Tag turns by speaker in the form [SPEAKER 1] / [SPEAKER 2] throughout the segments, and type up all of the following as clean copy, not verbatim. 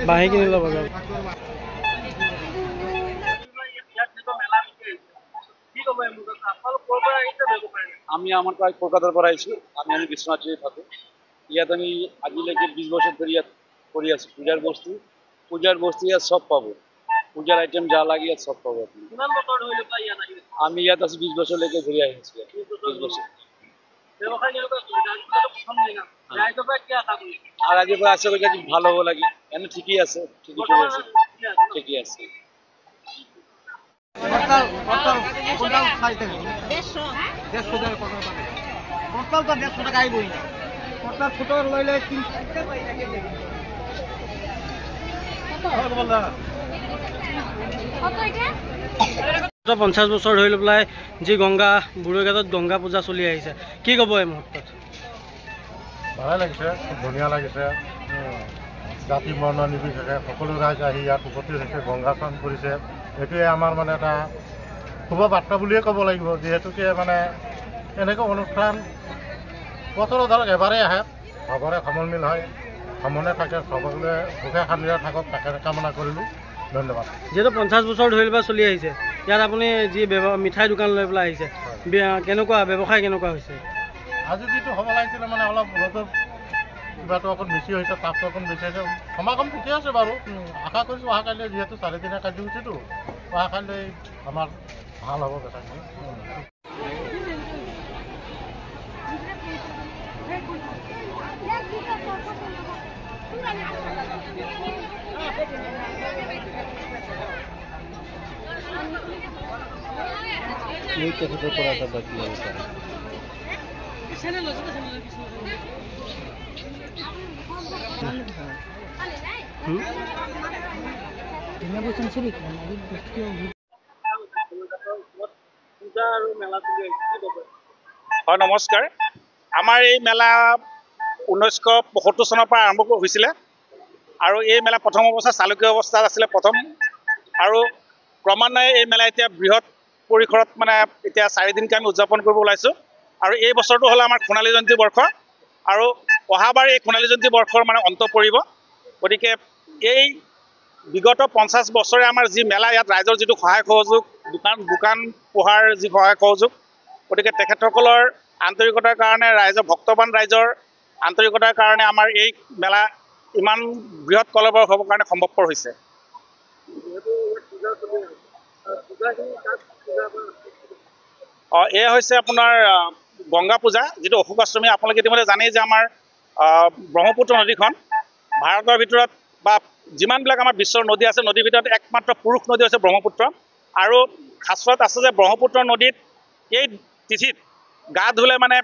[SPEAKER 1] বাঁহী কিনি ল'ব যাব।
[SPEAKER 2] আমি আমার কলকাতার পর আইছি। আমি বিশ্বনাথ থাকো। ইয়াত আমি আজিলৈকে 20 বছর ধরে ইয়াত করে আছি। পূজার বস্তু ইয়াত সব পাবো। পূজার আইটেম যা লাগে ইয়াত সব পাবো আপনি। আমি ইয়াত আছি 20 বছর লেগে ঘুরে আসছি। 20 বছর। আর আগে আশা করি ভালো লাগে। এনে ঠিকই আছে, ঠিকই চলে আছে, ঠিকই আছে।
[SPEAKER 1] পঞ্চাশ বছৰ ধৰি লৈ পেলাই যি গংগা বুঢ়ীঘাটত গংগা পূজা চলি আহিছে, কি ক'ব এই মুহূৰ্তত?
[SPEAKER 3] ভালে লাগিছে, খুব ধুনীয়া লাগিছে। জাতি বৰ্ণ নিৰ্বিশেষে সকলো ৰাইজ আহি ইয়াত উপস্থিত হৈছে, গংগা স্নান কৰিছে। এইটোৱে আমাৰ মানে এটা শুভ বাৰ্তা বুলিয়ে ক'ব লাগিব, যিহেতুকে মানে এনেকুৱা অনুষ্ঠান বছৰত ধৰক এবাৰেই আহে, সবৰে সমল মিল হয়, সমনে থাকে, সকলোৱে সুখে শান্তিৰে থাকক তাকে কামনা কৰিলোঁ। ধন্যবাদ।
[SPEAKER 1] যিহেতু 50 বছৰ ধৰি পেলাই চলি আহিছে, ইয়াত আপুনি যি মিঠাই দোকান লৈ পেলাই আহিছে, কেনেকুৱা ব্যৱসায় কেনেকুৱা হৈছে?
[SPEAKER 3] আজি যিটো হ'ব লাগিছিলে মানে অলপ ৰ'দৰ কিবাটো অকণ বেছি হৈছে, তাপটো অকণ বেছি হৈছে। সমাগম ঠিকে আছে বাৰু, আশা কৰিছোঁ অহাকাইলৈ যিহেতু 4 দিনীয়া কাৰ্যসূচীটো, অহাকাইলৈ আমাৰ ভাল হ'ব কথাখিনি।
[SPEAKER 2] তেখেতৰ পৰা এটা বাকী আছে।
[SPEAKER 4] হয়, নমস্কাৰ। আমাৰ এই মেলা 1975 চনৰ পৰা আৰম্ভ হৈছিলে আৰু এই মেলা প্ৰথম অৱস্থাত চালুকীয় অৱস্থাত আছিলে প্ৰথম, আৰু ক্ৰমান্বয়ে এই মেলা এতিয়া বৃহৎ পৰিসৰত মানে এতিয়া 4 দিনকৈ আমি উদযাপন কৰিব ওলাইছোঁ। আৰু এই বছৰটো হ'ল আমাৰ সোণালী জয়ন্তী বৰ্ষ, আৰু অহাবাৰ এই সোণালী জয়ন্তী বৰ্ষৰ মানে অন্ত পৰিব। গতিকে এই বিগত 50 বছৰে আমাৰ যি মেলা, ইয়াত ৰাইজৰ যিটো সহায় সহযোগ, দোকান পোহাৰ যি সহায় সহযোগ, গতিকে তেখেতসকলৰ আন্তৰিকতাৰ কাৰণে, ভক্তবান ৰাইজৰ আন্তৰিকতাৰ কাৰণে আমাৰ এই মেলা ইমান বৃহৎ কলবৰ হ'বৰ কাৰণে সম্ভৱপৰ হৈছে। এয়া হৈছে আপোনাৰ গংগা পূজা, যিটো অশোকাষ্টমী। আপোনালোকে ইতিমধ্যে জানেই যে আমাৰ ব্ৰহ্মপুত্ৰ নদীখন ভাৰতৰ ভিতৰত বা যিমানবিলাক আমাৰ বিশ্বৰ নদী আছে, নদীৰ ভিতৰত একমাত্ৰ পুৰুষ নদী হৈছে ব্ৰহ্মপুত্ৰ। আৰু শাস্ত্ৰত আছে যে ব্ৰহ্মপুত্ৰ নদীত এই তিথিত গা ধুলে মানে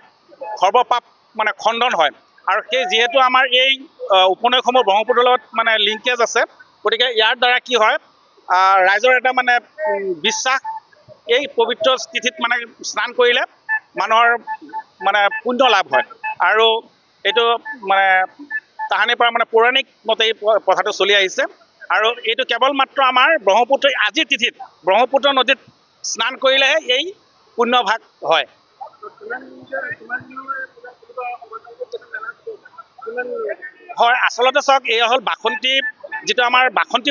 [SPEAKER 4] সৰ্বপাপ মানে খণ্ডন হয়। আৰু সেই যিহেতু আমাৰ এই উপনৈসমূহ ব্ৰহ্মপুত্ৰৰ লগত মানে লিংকেজ আছে, গতিকে ইয়াৰ দ্বাৰা কি হয়, ৰাইজৰ এটা মানে বিশ্বাস, এই পবিত্ৰ তিথিত মানে স্নান কৰিলে মানুহৰ মানে পুণ্য লাভ হয়। আৰু এইটো মানে তাহানিৰ পৰা মানে পৌৰাণিক মতে এই প্ৰথাটো চলি আহিছে। আৰু এইটো কেৱল মাত্ৰ আমাৰ ব্ৰহ্মপুত্ৰ আজিৰ তিথিত ব্ৰহ্মপুত্ৰ নদীত স্নান কৰিলেহে এই পুণ্যভাগ হয়। হয়, আচলতে চাওক, এয়া হ'ল বাসন্তী, যিটো আমাৰ বাসন্তী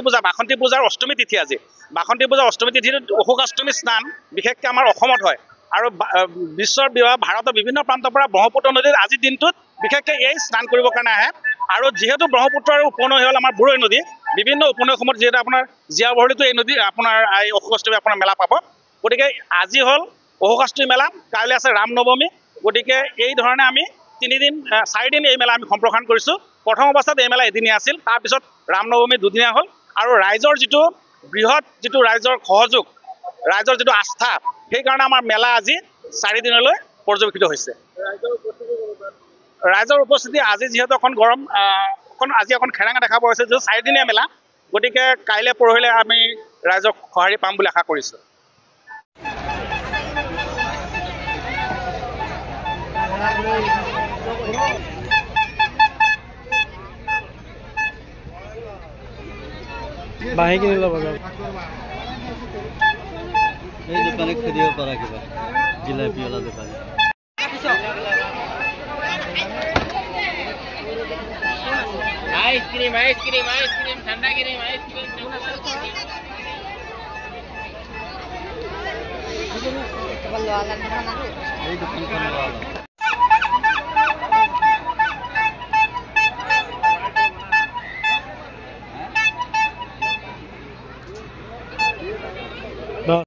[SPEAKER 4] পূজাৰ অষ্টমী তিথি আজি। বাসন্তী পূজাৰ অষ্টমী তিথিত অশোকাষ্টমী স্নান বিশেষকৈ আমাৰ অসমত হয়। আৰু বিশ্বৰ ভাৰতৰ বিভিন্ন প্ৰান্তৰ পৰা ব্ৰহ্মপুত্ৰ নদীত আজিৰ দিনটোত বিশেষকৈ এই স্নান কৰিবৰ কাৰণে আহে। আৰু যিহেতু ব্ৰহ্মপুত্ৰৰ উপনৈ হ'ল আমাৰ বুৰৈ নদী, বিভিন্ন উপনৈসমূহত যিহেতু আপোনাৰ জীয়াভৰলীতো এই নদী আপোনাৰ এই অশোকাষ্টমী আপোনাৰ মেলা পাব। গতিকে আজি হ'ল অশোকাষ্টমী মেলা, কাইলৈ আছে ৰাম নৱমী। গতিকে এই ধৰণে আমি 4 দিন এই মেলা আমি সম্প্ৰসাৰণ কৰিছোঁ। প্ৰথম অৱস্থাত এই মেলা এদিনীয়া আছিল, তাৰপিছত ৰাম নৱমী 2 দিনীয়া হ'ল। আৰু ৰাইজৰ যিটো বৃহৎ ৰাইজৰ সহযোগ, ৰাইজৰ যিটো আস্থা, সেইকাৰণে আমাৰ মেলা আজি 4 দিনলৈ পৰ্যবেক্ষিত হৈছে। ৰাইজৰ উপস্থিতি আজি যিহেতু অকণ গৰম, আজি অকণ খেৰেঙা দেখা পোৱা হৈছে, যিহেতু 4 দিনীয়া মেলা। গতিকে কাইলৈ পৰহিলৈ আমি ৰাইজক সঁহাৰি পাম বুলি আশা কৰিছোঁ।
[SPEAKER 1] বাঁহী কিনি ল'ব যাব।
[SPEAKER 2] এই দোকানে খুলিব পাৰা কিবা জিলাপিৱালা দোকানে।
[SPEAKER 5] आइसक्रीम आइसक्रीम आइसक्रीम ठंडा cream ice cream
[SPEAKER 6] Wala lang naman ako.